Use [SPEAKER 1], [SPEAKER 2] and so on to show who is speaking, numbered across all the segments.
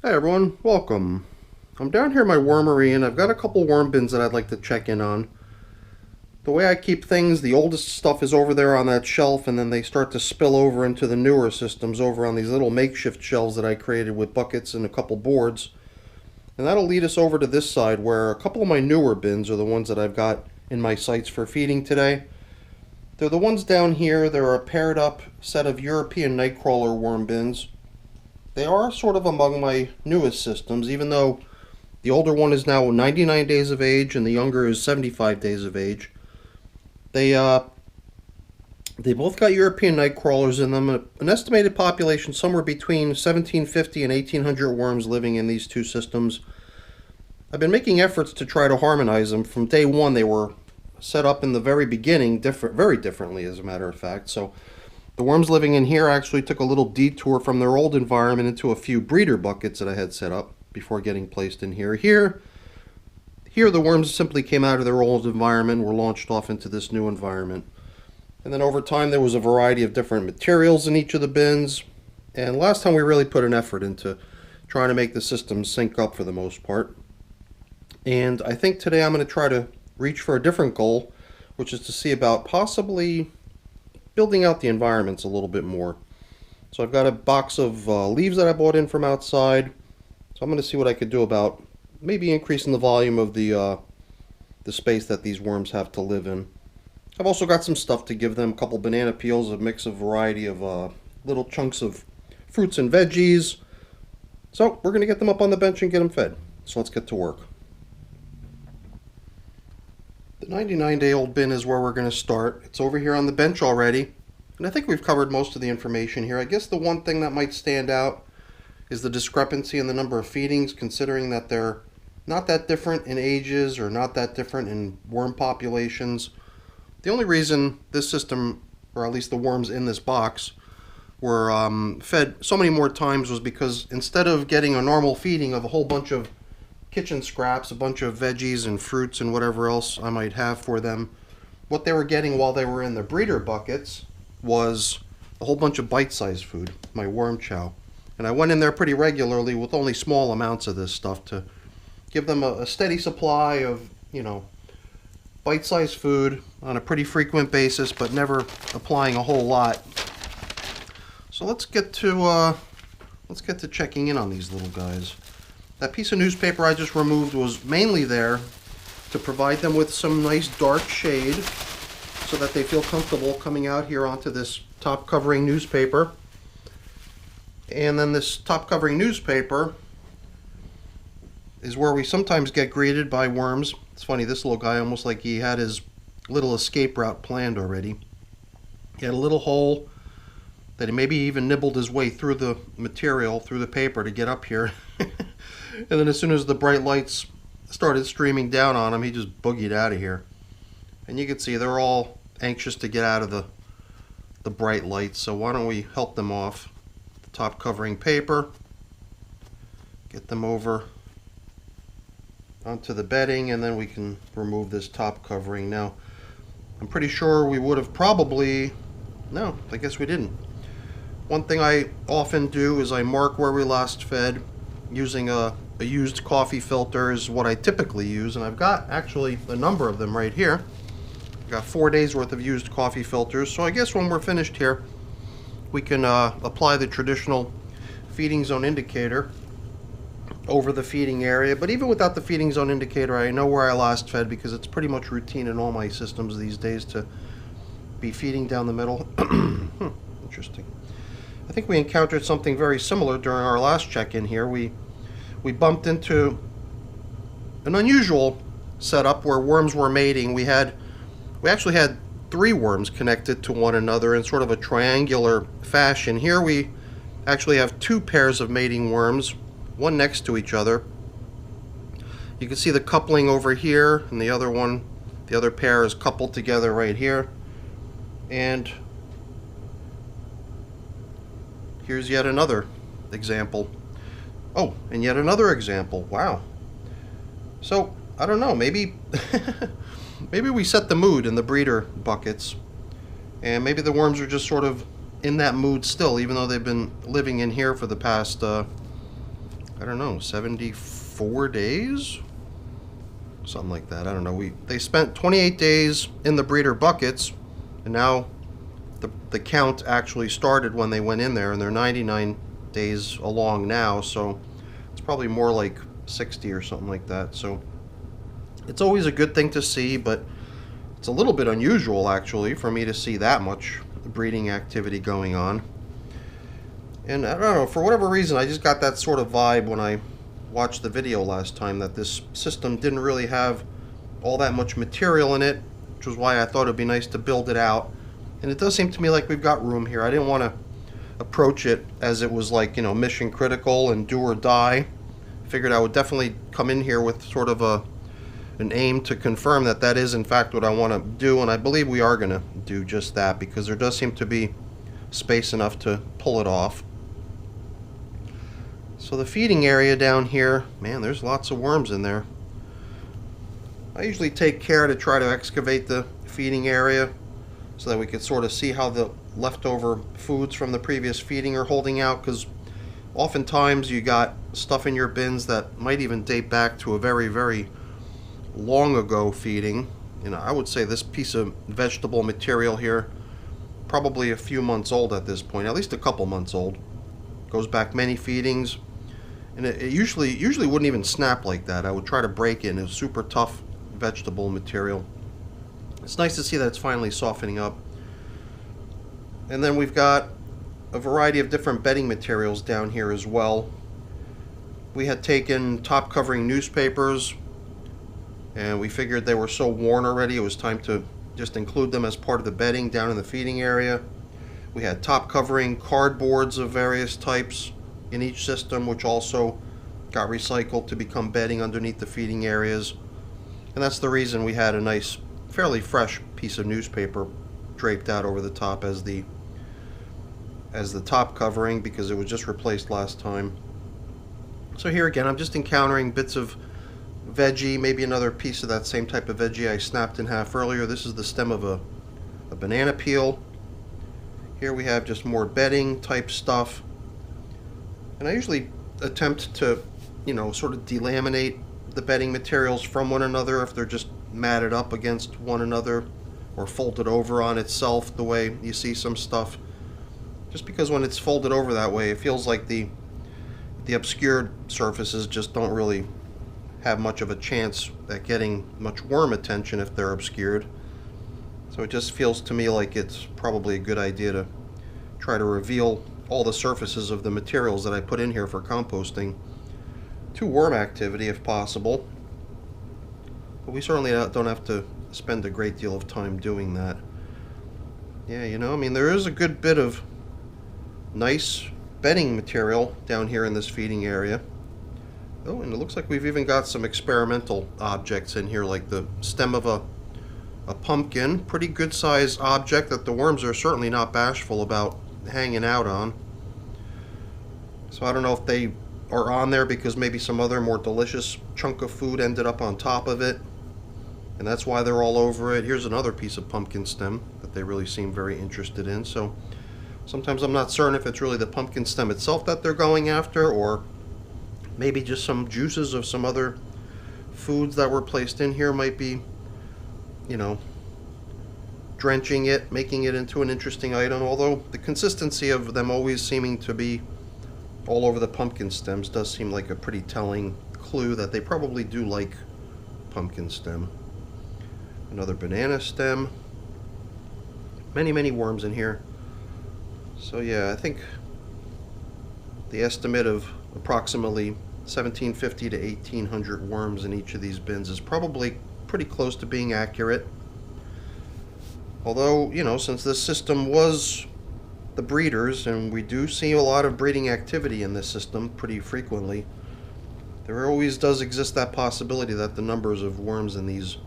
[SPEAKER 1] Hey everyone, welcome. I'm down here in my wormery and I've got a couple worm bins that I'd like to check in on. The way I keep things, the oldest stuff is over there on that shelf and then they start to spill over into the newer systems over on these little makeshift shelves that I created with buckets and a couple boards. And that'll lead us over to this side where a couple of my newer bins are the ones that I've got in my sights for feeding today. They're the ones down here. They're a paired up set of European nightcrawler worm bins. They are sort of among my newest systems, even though the older one is now 99 days of age and the younger is 75 days of age. They they both got European night crawlers in them. An estimated population somewhere between 1750 and 1800 worms living in these two systems. I've been making efforts to try to harmonize them. From day one, they were set up in the very beginning, very differently, as a matter of fact. So the worms living in here actually took a little detour from their old environment into a few breeder buckets that I had set up before getting placed in here. Here the worms simply came out of their old environment and were launched off into this new environment. And then over time there was a variety of different materials in each of the bins. And last time we really put an effort into trying to make the system sync up for the most part. And I think today I'm going to try to reach for a different goal, which is to see about possibly building out the environments a little bit more. So I've got a box of leaves that I bought in from outside. So I'm going to see what I could do about maybe increasing the volume of the space that these worms have to live in. I've also got some stuff to give them, a couple banana peels, a mix of variety of little chunks of fruits and veggies. So we're going to get them up on the bench and get them fed. So let's get to work. The 99-day-old bin is where we're going to start. It's over here on the bench already. And I think we've covered most of the information here. I guess the one thing that might stand out is the discrepancy in the number of feedings, considering that they're not that different in ages or not that different in worm populations. The only reason this system, or at least the worms in this box, were fed so many more times was because instead of getting a normal feeding of a whole bunch of kitchen scraps, a bunch of veggies and fruits and whatever else I might have for them, what they were getting while they were in the breeder buckets was a whole bunch of bite-sized food, my worm chow. And I went in there pretty regularly with only small amounts of this stuff to give them a steady supply of, bite-sized food on a pretty frequent basis, but never applying a whole lot. So let's get to checking in on these little guys. That piece of newspaper I just removed was mainly there to provide them with some nice dark shade so that they feel comfortable coming out here onto this top covering newspaper. And then this top covering newspaper is where we sometimes get greeted by worms. It's funny, this little guy almost like he had his little escape route planned already. He had a little hole that he maybe even nibbled his way through the material, through the paper to get up here. And then as soon as the bright lights started streaming down on him, he just boogied out of here. And you can see they're all anxious to get out of the bright lights, so why don't we help them off. The top covering paper, get them over onto the bedding, and then we can remove this top covering. Now, I'm pretty sure we would have probably... No, I guess we didn't. One thing I often do is I mark where we last fed using a used coffee filter is what I typically use, and I've got actually a number of them right here. I've got 4 days worth of used coffee filters, so I guess when we're finished here we can apply the traditional feeding zone indicator over the feeding area. But even without the feeding zone indicator, I know where I last fed because it's pretty much routine in all my systems these days to be feeding down the middle. Interesting. I think we encountered something very similar during our last check-in here. We bumped into an unusual setup where worms were mating. We actually had 3 worms connected to one another in sort of a triangular fashion. Here we actually have 2 pairs of mating worms, one next to each other. You can see the coupling over here, and the other pair is coupled together right here. And here's yet another example. Oh, and yet another example. Wow. So, I don't know, maybe maybe we set the mood in the breeder buckets, and maybe the worms are just sort of in that mood still, even though they've been living in here for the past I don't know, 74 days? Something like that. I don't know. They spent 28 days in the breeder buckets, and now the count actually started when they went in there, and they're 99 days along now, so it's probably more like 60 or something like that. So it's always a good thing to see, but it's a little bit unusual actually for me to see that much breeding activity going on. And I don't know, for whatever reason, I just got that sort of vibe when I watched the video last time that this system didn't really have all that much material in it, which was why I thought it'd be nice to build it out. And it does seem to me like we've got room here. I didn't want to approach it as it was like, you know, mission critical and do or die. Figured I would definitely come in here with sort of an aim to confirm that that is in fact what I want to do, and I believe we are going to do just that because there does seem to be space enough to pull it off. So the feeding area down here, man, there's lots of worms in there. I usually take care to try to excavate the feeding area so that we could sort of see how the leftover foods from the previous feeding are holding out, because oftentimes you got stuff in your bins that might even date back to a very, very long ago feeding. You know, I would say this piece of vegetable material here, probably a few months old at this point, at least a couple months old. Goes back many feedings, and it usually wouldn't even snap like that. I would try to break it, and it was super tough vegetable material. It's nice to see that it's finally softening up. And then we've got a variety of different bedding materials down here as well. We had taken top covering newspapers, and we figured they were so worn already it was time to just include them as part of the bedding down in the feeding area. We had top covering cardboards of various types in each system, which also got recycled to become bedding underneath the feeding areas. And that's the reason we had a nice, fairly fresh piece of newspaper draped out over the top as the top covering, because it was just replaced last time. So here again, I'm just encountering bits of veggie, maybe another piece of that same type of veggie I snapped in half earlier. This is the stem of a banana peel. Here we have just more bedding type stuff. And I usually attempt to, you know, sort of delaminate the bedding materials from one another if they're just matted up against one another or folded over on itself the way you see some stuff. Just because when it's folded over that way, it feels like the obscured surfaces just don't really have much of a chance at getting much worm attention if they're obscured. So it just feels to me like it's probably a good idea to try to reveal all the surfaces of the materials that I put in here for composting to worm activity if possible. But we certainly don't have to spend a great deal of time doing that. Yeah, you know, I mean, there is a good bit of nice bedding material down here in this feeding area. Oh, and it looks like we've even got some experimental objects in here, like the stem of a pumpkin. Pretty good size object that the worms are certainly not bashful about hanging out on. So I don't know if they are on there because maybe some other more delicious chunk of food ended up on top of it, and that's why they're all over it. Here's another piece of pumpkin stem that they really seem very interested in. So sometimes I'm not certain if it's really the pumpkin stem itself that they're going after, or maybe just some juices of some other foods that were placed in here might be, you know, drenching it, making it into an interesting item. Although the consistency of them always seeming to be all over the pumpkin stems does seem like a pretty telling clue that they probably do like pumpkin stem. Another banana stem. Many worms in here. So yeah, I think the estimate of approximately 1750 to 1800 worms in each of these bins is probably pretty close to being accurate. Although, you know, since this system was the breeders, and we do see a lot of breeding activity in this system pretty frequently, there always does exist that possibility that the numbers of worms in these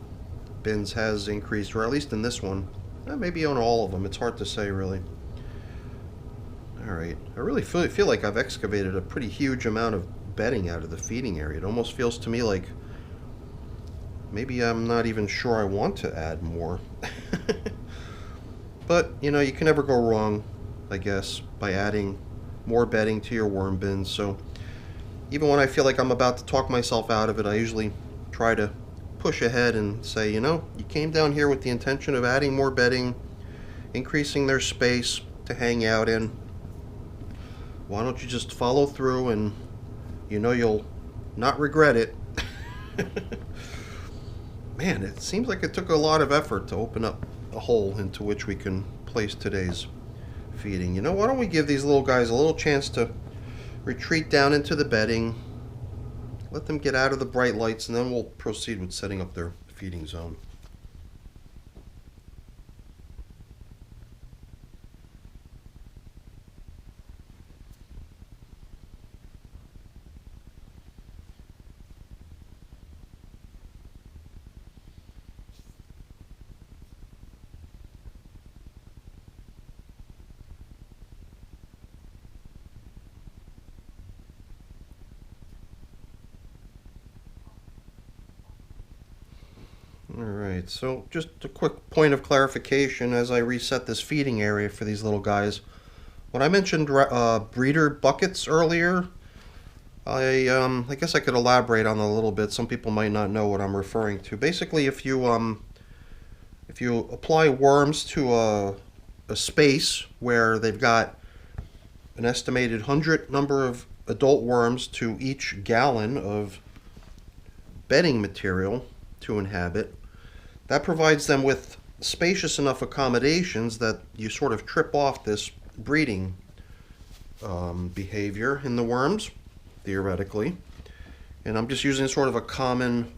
[SPEAKER 1] bins has increased, or at least in this one. Maybe on all of them, it's hard to say really. Alright, I really feel like I've excavated a pretty huge amount of bedding out of the feeding area. It almost feels to me like maybe I'm not even sure I want to add more. But, you know, you can never go wrong, I guess, by adding more bedding to your worm bins. So even when I feel like I'm about to talk myself out of it, I usually try to push ahead and say, you know, you came down here with the intention of adding more bedding, increasing their space to hang out in. Why don't you just follow through, and you know you'll not regret it. Man, it seems like it took a lot of effort to open up a hole into which we can place today's feeding. You know, why don't we give these little guys a little chance to retreat down into the bedding, let them get out of the bright lights, and then we'll proceed with setting up their feeding zone. Alright, so just a quick point of clarification as I reset this feeding area for these little guys. When I mentioned breeder buckets earlier, I guess I could elaborate on that a little bit. Some people might not know what I'm referring to. Basically, if you apply worms to a space where they've got an estimated 100 number of adult worms to each gallon of bedding material to inhabit, that provides them with spacious enough accommodations that you sort of trip off this breeding behavior in the worms, theoretically. And I'm just using sort of a common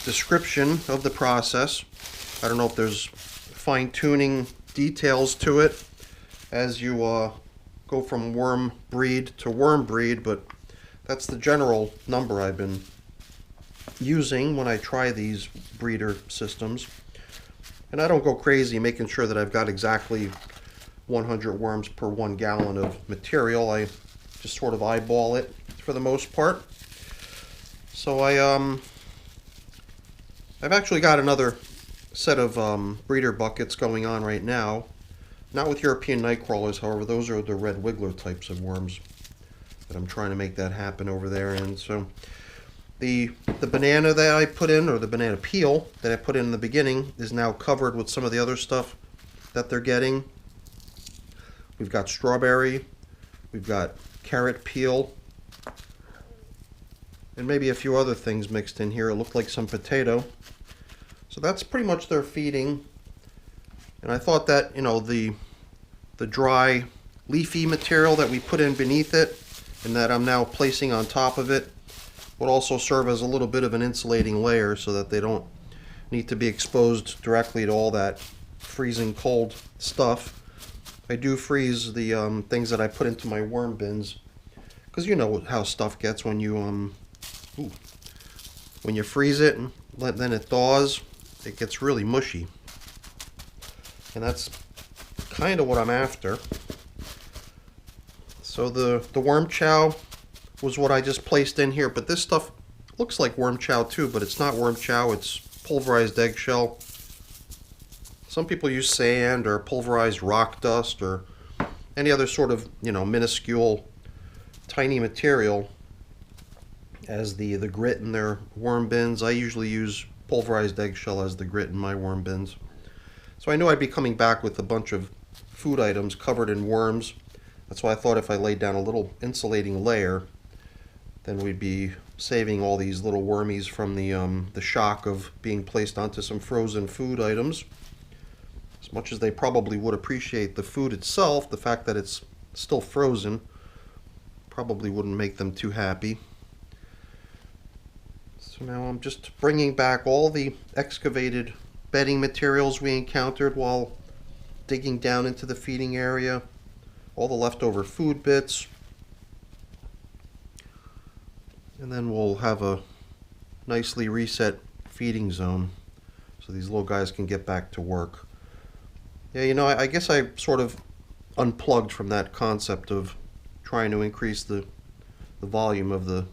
[SPEAKER 1] description of the process. I don't know if there's fine-tuning details to it as you go from worm breed to worm breed, but that's the general number I've been using when I try these breeder systems. And I don't go crazy making sure that I've got exactly 100 worms per 1 gallon of material. I just sort of eyeball it for the most part. So I've actually got another set of breeder buckets going on right now. Not with European night crawlers, however. Those are the red wiggler types of worms that I'm trying to make that happen over there. And so the banana that I put in, or the banana peel that I put in the beginning, is now covered with some of the other stuff that they're getting. We've got strawberry, we've got carrot peel, and maybe a few other things mixed in here. It looked like some potato. So that's pretty much their feeding. And I thought that, you know, the dry leafy material that we put in beneath it and that I'm now placing on top of it would also serve as a little bit of an insulating layer so that they don't need to be exposed directly to all that freezing cold stuff. I do freeze the things that I put into my worm bins, because you know how stuff gets when you freeze it and then it thaws. It gets really mushy, and that's kind of what I'm after. So the worm chow was what I just placed in here, but this stuff looks like worm chow too, but it's not worm chow, it's pulverized eggshell. Some people use sand or pulverized rock dust or any other sort of, you know, minuscule tiny material as the grit in their worm bins. I usually use pulverized eggshell as the grit in my worm bins. So I knew I'd be coming back with a bunch of food items covered in worms. That's why I thought if I laid down a little insulating layer, then we'd be saving all these little wormies from the shock of being placed onto some frozen food items. As much as they probably would appreciate the food itself, the fact that it's still frozen probably wouldn't make them too happy. So now I'm just bringing back all the excavated bedding materials we encountered while digging down into the feeding area, all the leftover food bits, and then we'll have a nicely reset feeding zone so these little guys can get back to work. Yeah, you know, I guess I sort of unplugged from that concept of trying to increase the volume of the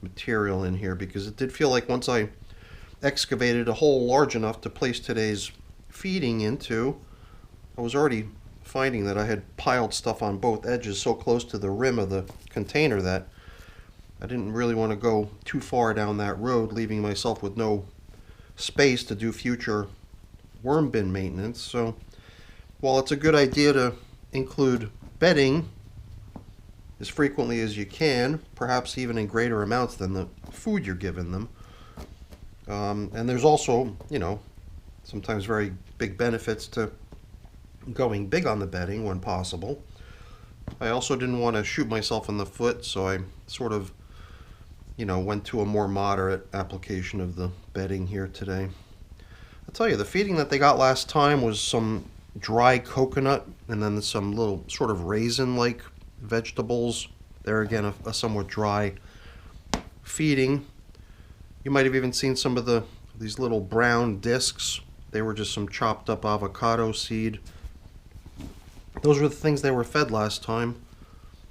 [SPEAKER 1] material in here, because it did feel like once I excavated a hole large enough to place today's feeding into, I was already finding that I had piled stuff on both edges so close to the rim of the container that I didn't really want to go too far down that road, leaving myself with no space to do future worm bin maintenance. So while it's a good idea to include bedding as frequently as you can, perhaps even in greater amounts than the food you're giving them, and there's also, sometimes very big benefits to going big on the bedding when possible. I also didn't want to shoot myself in the foot, so I sort of, went to a more moderate application of the bedding here today. I'll tell you, the feeding that they got last time was some dry coconut and then some little sort of raisin-like vegetables. There again, a somewhat dry feeding. You might have even seen some of these little brown discs. They were just some chopped up avocado seed. Those were the things they were fed last time.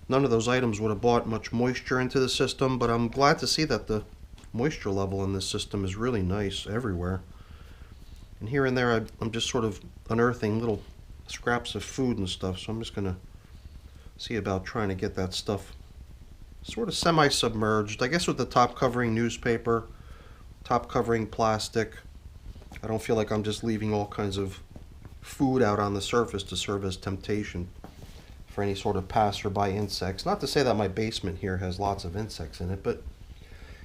[SPEAKER 1] None of those items would have brought much moisture into the system, but I'm glad to see that the moisture level in this system is really nice everywhere. And here and there I'm just sort of unearthing little scraps of food and stuff, so I'm just going to see about trying to get that stuff sort of semi-submerged. I guess with the top covering newspaper, top covering plastic, I don't feel like I'm just leaving all kinds of food out on the surface to serve as temptation for any sort of passerby insects. Not to say that my basement here has lots of insects in it, but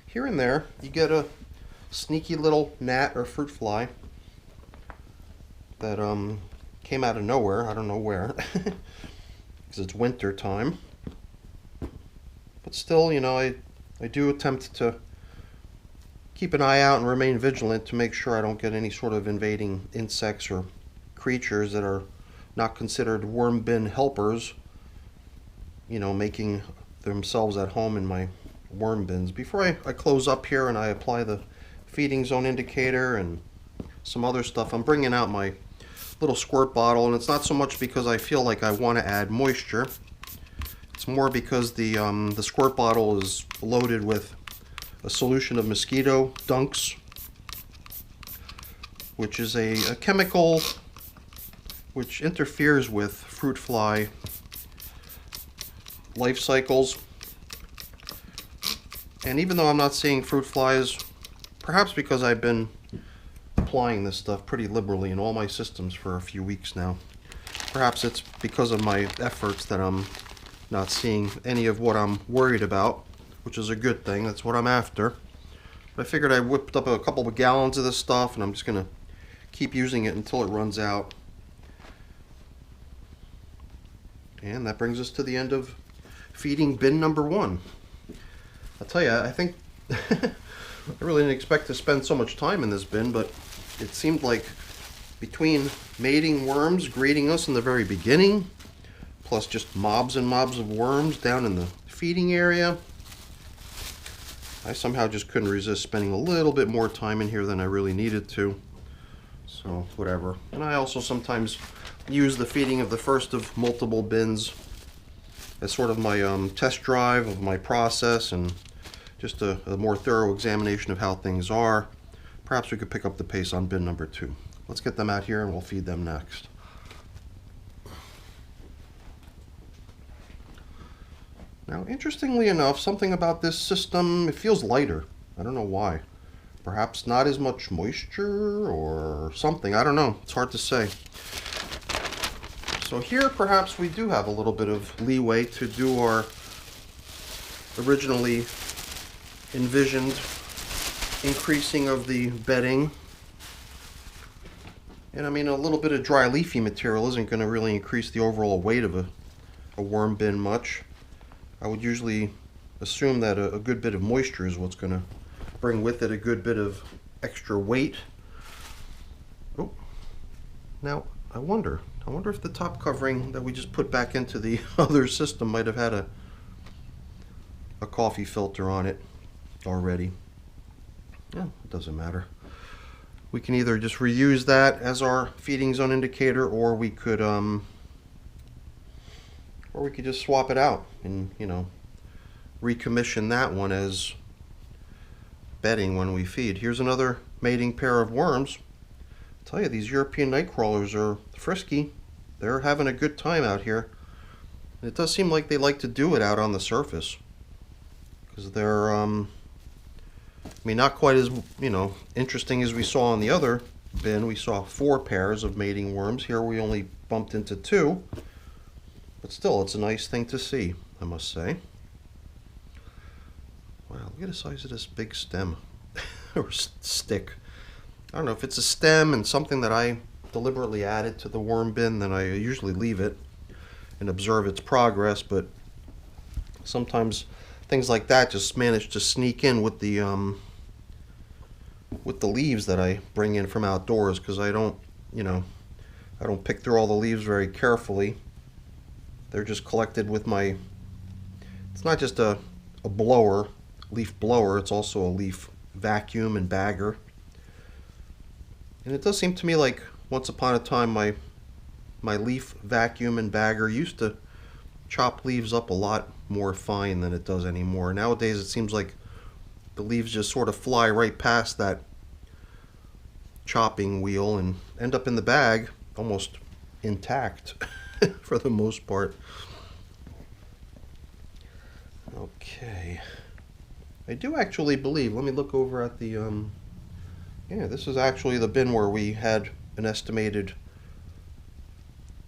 [SPEAKER 1] here and there you get a sneaky little gnat or fruit fly that came out of nowhere. I don't know where, because it's winter time. But still, I do attempt to keep an eye out and remain vigilant to make sure I don't get any sort of invading insects or creatures that are not considered worm bin helpers, making themselves at home in my worm bins. Before I close up here and I apply the feeding zone indicator and some other stuff, I'm bringing out my little squirt bottle, and it's not so much because I feel like I want to add moisture. It's more because the squirt bottle is loaded with a solution of mosquito dunks, which is a chemical which interferes with fruit fly life cycles. And even though I'm not seeing fruit flies, perhaps because I've been applying this stuff pretty liberally in all my systems for a few weeks now, perhaps it's because of my efforts that I'm not seeing any of what I'm worried about, which is a good thing. That's what I'm after. But I figured I whipped up a couple of gallons of this stuff, and I'm just going to keep using it until it runs out. And that brings us to the end of feeding bin number 1. I'll tell you, I think I really didn't expect to spend so much time in this bin, but it seemed like between mating worms greeting us in the very beginning, plus just mobs and mobs of worms down in the feeding area, I somehow just couldn't resist spending a little bit more time in here than I really needed to. So whatever. And I also sometimes use the feeding of the first of multiple bins as sort of my test drive of my process and just a more thorough examination of how things are. Perhaps we could pick up the pace on bin number 2. Let's get them out here and we'll feed them next. Now, interestingly enough, something about this system, it feels lighter. I don't know why. Perhaps not as much moisture or something. I don't know. It's hard to say. So here, perhaps we do have a little bit of leeway to do our originally envisioned increasing of the bedding. And I mean, a little bit of dry leafy material isn't going to really increase the overall weight of a worm bin much. I would usually assume that a good bit of moisture is what's going to bring with it a good bit of extra weight. Oh, now I wonder if the top covering that we just put back into the other system might have had a coffee filter on it already. Yeah, it doesn't matter. We can either just reuse that as our feeding zone indicator, or we could just swap it out and, recommission that one as bedding when we feed. Here's another mating pair of worms. I'll tell you, these European night crawlers are frisky. They're having a good time out here. It does seem like they like to do it out on the surface, because they're, I mean, not quite as, interesting as we saw in the other bin. We saw 4 pairs of mating worms. Here we only bumped into 2, but still, it's a nice thing to see, I must say. Wow, look at the size of this big stem, or stick. I don't know if it's a stem and something that I deliberately added to the worm bin, then I usually leave it and observe its progress, but sometimes things like that just manage to sneak in with the leaves that I bring in from outdoors, because I don't pick through all the leaves very carefully. They're just collected with my, it's not just a blower, leaf blower, it's also a leaf vacuum and bagger. And it does seem to me like once upon a time my leaf vacuum and bagger used to chop leaves up a lot more fine than it does anymore. Nowadays it seems like the leaves just sort of fly right past that chopping wheel and end up in the bag almost intact for the most part. Okay. I do actually believe, let me look over at the, yeah, this is actually the bin where we had an estimated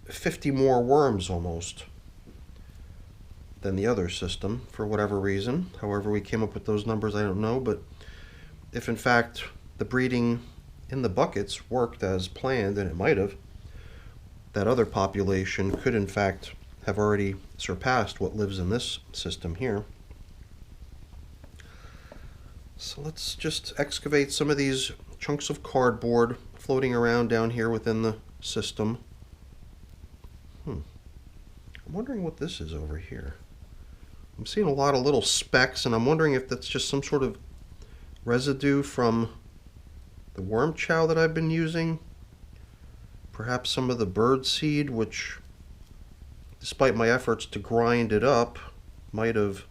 [SPEAKER 1] 50 more worms almost than the other system for whatever reason. However we came up with those numbers, I don't know, but if in fact the breeding in the buckets worked as planned, and it might have, that other population could in fact have already surpassed what lives in this system here. So let's just excavate some of these chunks of cardboard floating around down here within the system. I'm wondering what this is over here. I'm seeing a lot of little specks, and I'm wondering if that's just some sort of residue from the worm chow that I've been using. Perhaps some of the bird seed, which, despite my efforts to grind it up, might have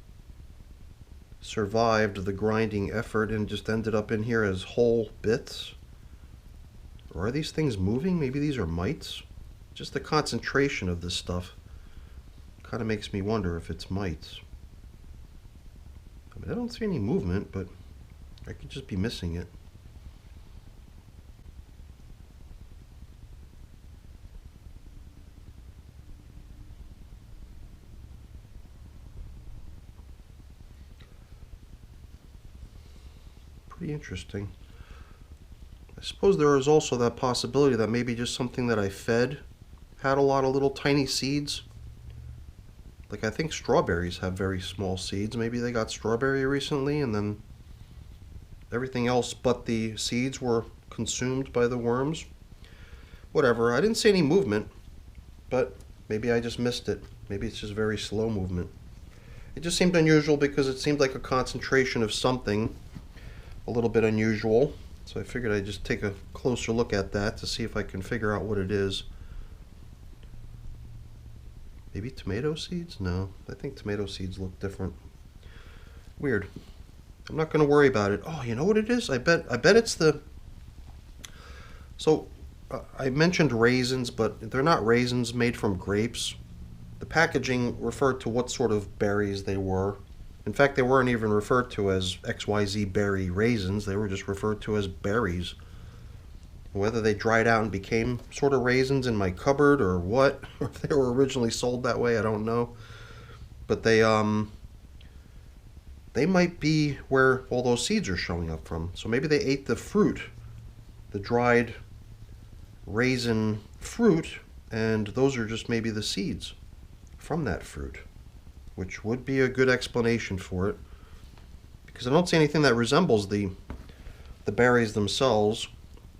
[SPEAKER 1] survived the grinding effort and just ended up in here as whole bits. Or are these things moving? Maybe these are mites. Just the concentration of this stuff kind of makes me wonder if it's mites. I mean, I don't see any movement, but I could just be missing it. Pretty interesting. I suppose there is also that possibility that maybe just something that I fed had a lot of little tiny seeds. Like, I think strawberries have very small seeds. Maybe they got strawberry recently and then everything else but the seeds were consumed by the worms. Whatever. I didn't see any movement, but maybe I just missed it. Maybe it's just very slow movement. It just seemed unusual because it seemed like a concentration of something a little bit unusual. So I figured I'd just take a closer look at that to see if I can figure out what it is. Maybe tomato seeds? No, I think tomato seeds look different. Weird. I'm not going to worry about it. Oh, you know what it is? I bet it's the... So, I mentioned raisins, but they're not raisins made from grapes. The packaging referred to what sort of berries they were. In fact, they weren't even referred to as XYZ berry raisins. They were just referred to as berries. Whether they dried out and became sort of raisins in my cupboard or what, or if they were originally sold that way, I don't know. But they might be where all those seeds are showing up from. So maybe they ate the fruit, the dried raisin fruit, and those are just maybe the seeds from that fruit, which would be a good explanation for it, because I don't see anything that resembles the berries themselves,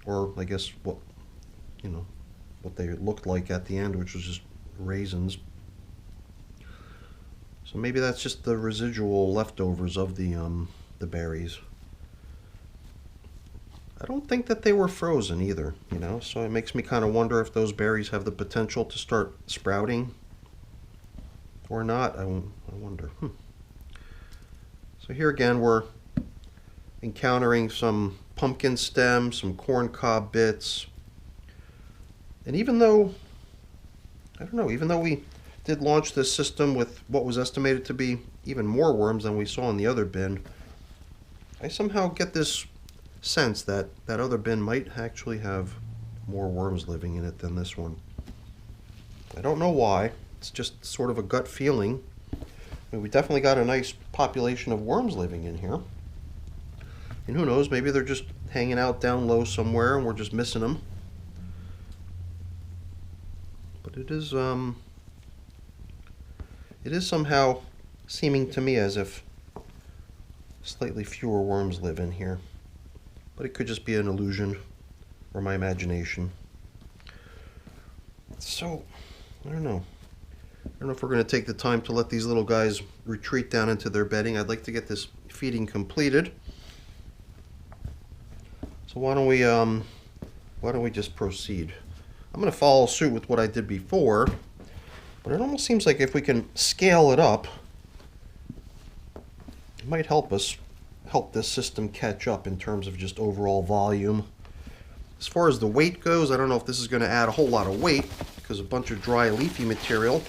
[SPEAKER 1] or I guess what they looked like at the end, which was just raisins. So maybe that's just the residual leftovers of the berries. I don't think that they were frozen either, so it makes me kind of wonder if those berries have the potential to start sprouting or not. I wonder. So here again we're encountering some pumpkin stems, some corn cob bits, and even though we did launch this system with what was estimated to be even more worms than we saw in the other bin, I somehow get this sense that that other bin might actually have more worms living in it than this one. I don't know why. It's just sort of a gut feeling. I mean, we definitely got a nice population of worms living in here. And who knows, maybe they're just hanging out down low somewhere and we're just missing them. But it is somehow seeming to me as if slightly fewer worms live in here. But it could just be an illusion or my imagination. So, I don't know. I don't know if we're going to take the time to let these little guys retreat down into their bedding. I'd like to get this feeding completed. So why don't we just proceed? I'm going to follow suit with what I did before, but it almost seems like if we can scale it up, it might help this system catch up in terms of just overall volume. As far as the weight goes, I don't know if this is going to add a whole lot of weight, because a bunch of dry leafy material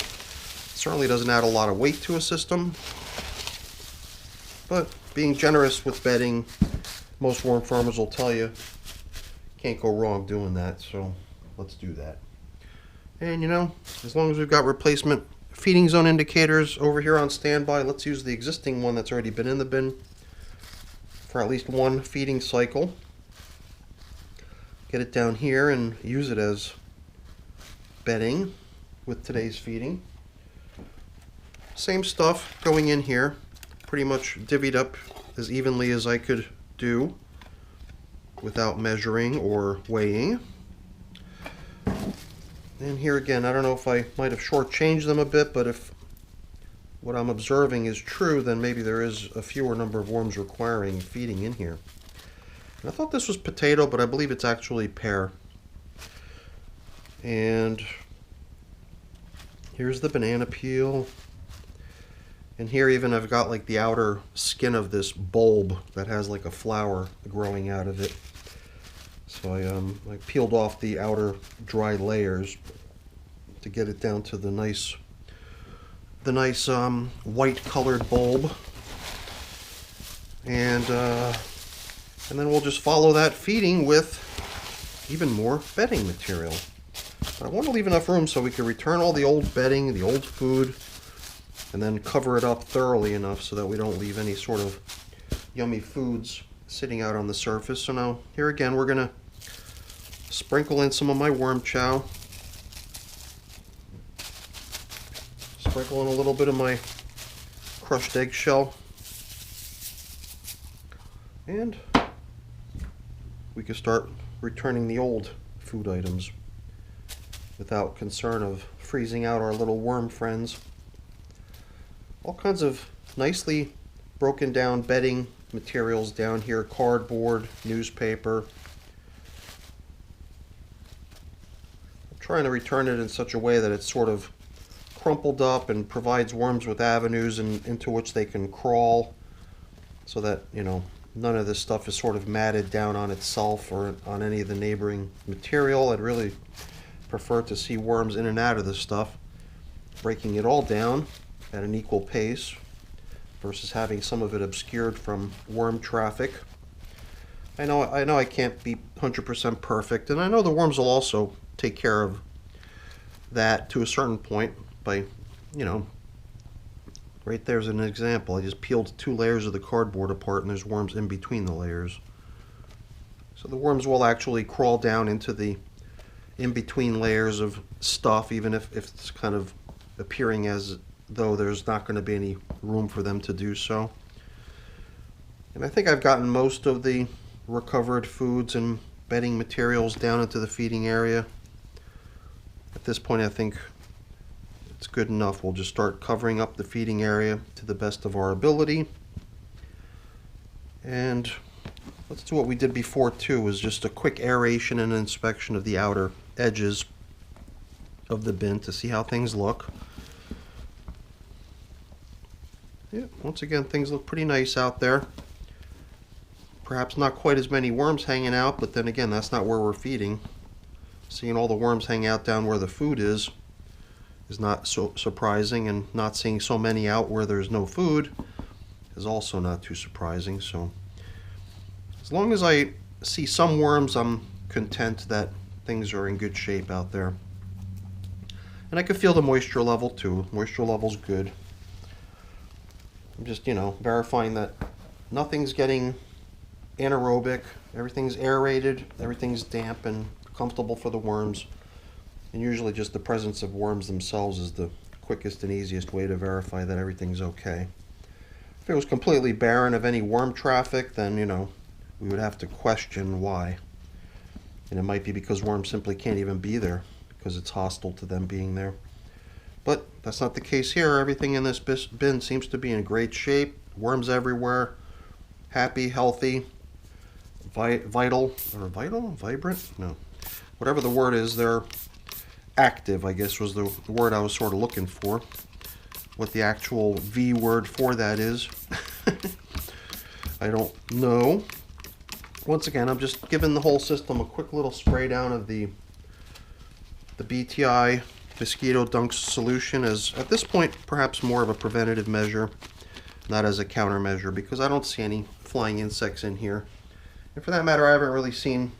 [SPEAKER 1] certainly doesn't add a lot of weight to a system. But being generous with bedding, most worm farmers will tell you can't go wrong doing that, so let's do that. And you know, as long as we've got replacement feeding zone indicators over here on standby, let's use the existing one that's already been in the bin for at least one feeding cycle. Get it down here and use it as bedding with today's feeding. Same stuff going in here, pretty much divvied up as evenly as I could do without measuring or weighing. And here again, I don't know if I might have shortchanged them a bit, but if what I'm observing is true, then maybe there is a fewer number of worms requiring feeding in here. And I thought this was potato, but I believe it's actually pear. And here's the banana peel. And here even I've got like the outer skin of this bulb that has like a flower growing out of it. So I peeled off the outer dry layers to get it down to the nice white colored bulb. And then we'll just follow that feeding with even more bedding material. But I want to leave enough room so we can return all the old bedding, the old food, and then cover it up thoroughly enough so that we don't leave any sort of yummy foods sitting out on the surface. So now, here again, we're going to sprinkle in some of my worm chow. Sprinkle in a little bit of my crushed eggshell. And we can start returning the old food items without concern of freezing out our little worm friends. All kinds of nicely broken down bedding materials down here, cardboard, newspaper. I'm trying to return it in such a way that it's sort of crumpled up and provides worms with avenues into which they can crawl, so that, you know, none of this stuff is sort of matted down on itself or on any of the neighboring material. I'd really prefer to see worms in and out of this stuff, breaking it all down at an equal pace versus having some of it obscured from worm traffic. I know I can't be 100% perfect, and I know the worms will also take care of that to a certain point by, you know, right there's an example. I just peeled 2 layers of the cardboard apart and there's worms in between the layers. So the worms will actually crawl down into the in-between layers of stuff, even if it's kind of appearing as though there's not going to be any room for them to do so. And I think I've gotten most of the recovered foods and bedding materials down into the feeding area. At this point, I think it's good enough. We'll just start covering up the feeding area to the best of our ability. And let's do what we did before too, is just a quick aeration and inspection of the outer edges of the bin to see how things look. Yeah, once again, things look pretty nice out there. Perhaps not quite as many worms hanging out, but then again, that's not where we're feeding. Seeing all the worms hang out down where the food is is not so surprising, and not seeing so many out where there's no food is also not too surprising. So as long as I see some worms, I'm content that things are in good shape out there. And I can feel the moisture level too. Moisture level's good. I'm just, verifying that nothing's getting anaerobic, everything's aerated, everything's damp and comfortable for the worms. And usually just the presence of worms themselves is the quickest and easiest way to verify that everything's okay. If it was completely barren of any worm traffic, then, we would have to question why. And it might be because worms simply can't even be there because it's hostile to them being there. But that's not the case here. Everything in this bin seems to be in great shape. Worms everywhere. Happy, healthy, vibrant? No. Whatever the word is, they're active, I guess was the word I was sort of looking for. What the actual V word for that is, I don't know. Once again, I'm just giving the whole system a quick little spray down of the BTI mosquito dunk solution, as at this point perhaps more of a preventative measure, not as a countermeasure, because I don't see any flying insects in here. And for that matter, I haven't really seen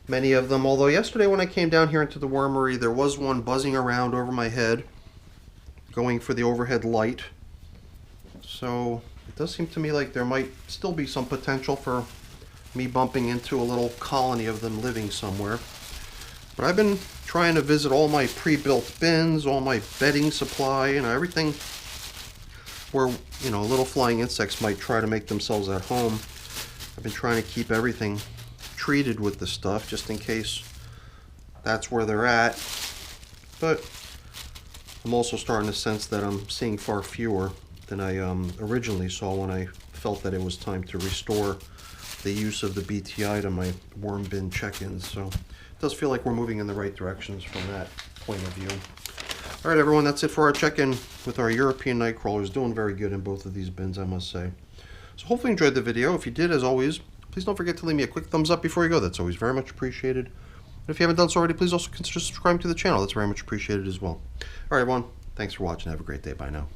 [SPEAKER 1] many of them, although yesterday when I came down here into the wormery, there was one buzzing around over my head, going for the overhead light. So it does seem to me like there might still be some potential for me bumping into a little colony of them living somewhere. But I've been trying to visit all my pre-built bins, all my bedding supply, everything where, little flying insects might try to make themselves at home. I've been trying to keep everything treated with the stuff just in case that's where they're at. But I'm also starting to sense that I'm seeing far fewer than I originally saw when I felt that it was time to restore the use of the BTI to my worm bin check-ins. So it does feel like we're moving in the right directions from that point of view. All right, everyone, that's it for our check-in with our European night crawlers. Doing very good in both of these bins, I must say. So hopefully you enjoyed the video. If you did, as always, please don't forget to leave me a quick thumbs up before you go. That's always very much appreciated. And if you haven't done so already, please also consider subscribing to the channel. That's very much appreciated as well. All right, everyone, thanks for watching. Have a great day. Bye now.